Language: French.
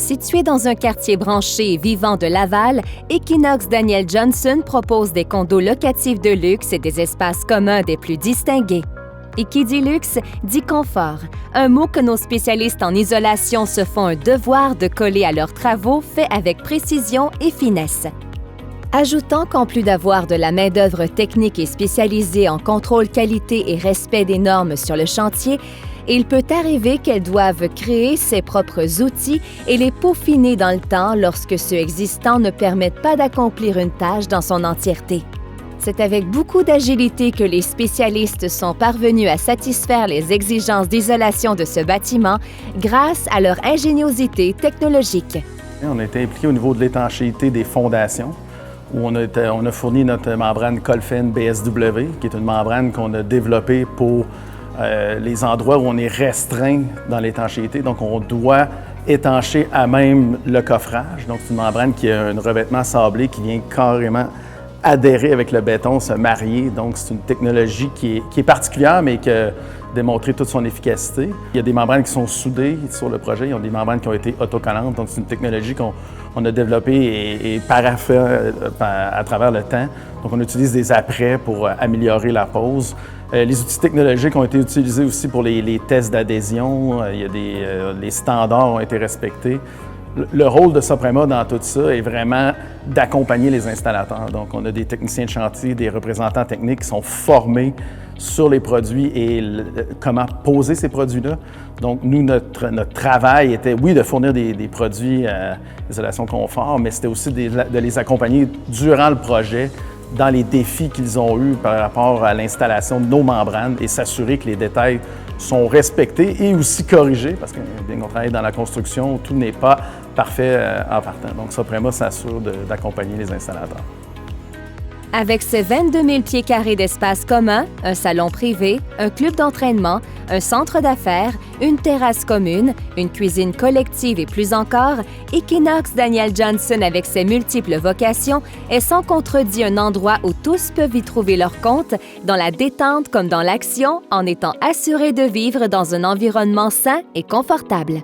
Situé dans un quartier branché et vivant de Laval, Equinox Daniel Johnson propose des condos locatifs de luxe et des espaces communs des plus distingués. Et qui dit luxe, dit confort, un mot que nos spécialistes en isolation se font un devoir de coller à leurs travaux faits avec précision et finesse. Ajoutant qu'en plus d'avoir de la main-d'œuvre technique et spécialisée en contrôle qualité et respect des normes sur le chantier, il peut arriver qu'elles doivent créer ses propres outils et les peaufiner dans le temps lorsque ceux existants ne permettent pas d'accomplir une tâche dans son entièreté. C'est avec beaucoup d'agilité que les spécialistes sont parvenus à satisfaire les exigences d'isolation de ce bâtiment grâce à leur ingéniosité technologique. On a été impliqué au niveau de l'étanchéité des fondations, où on a fourni notre membrane Colfen BSW, qui est une membrane qu'on a développée pour les endroits où on est restreint dans l'étanchéité. Donc, on doit étancher à même le coffrage. Donc, c'est une membrane qui a un revêtement sablé qui vient carrément adhérer avec le béton, se marier. Donc, c'est une technologie qui est particulière, mais qui a démontré toute son efficacité. Il y a des membranes qui sont soudées sur le projet. Il y a des membranes qui ont été autocollantes. Donc, c'est une technologie qu'on a développée et paraffée à travers le temps. Donc, on utilise des apprêts pour améliorer la pose. Les outils technologiques ont été utilisés aussi pour les tests d'adhésion. Les standards ont été respectés. Le rôle de Soprema dans tout ça est vraiment d'accompagner les installateurs. Donc, on a des techniciens de chantier, des représentants techniques qui sont formés sur les produits et comment poser ces produits-là. Donc, nous, notre travail était, oui, de fournir des produits d'isolation confort, mais c'était aussi de les accompagner durant le projet dans les défis qu'ils ont eus par rapport à l'installation de nos membranes et s'assurer que les détails sont respectés et aussi corrigés, parce que bien qu'on travaille dans la construction, tout n'est pas parfait en partant. Donc, Soprema s'assure d'accompagner les installateurs. Avec ses 22 000 pieds carrés d'espace commun, un salon privé, un club d'entraînement, un centre d'affaires, une terrasse commune, une cuisine collective et plus encore, Equinox Daniel Johnson, avec ses multiples vocations, est sans contredit un endroit où tous peuvent y trouver leur compte, dans la détente comme dans l'action, en étant assurés de vivre dans un environnement sain et confortable.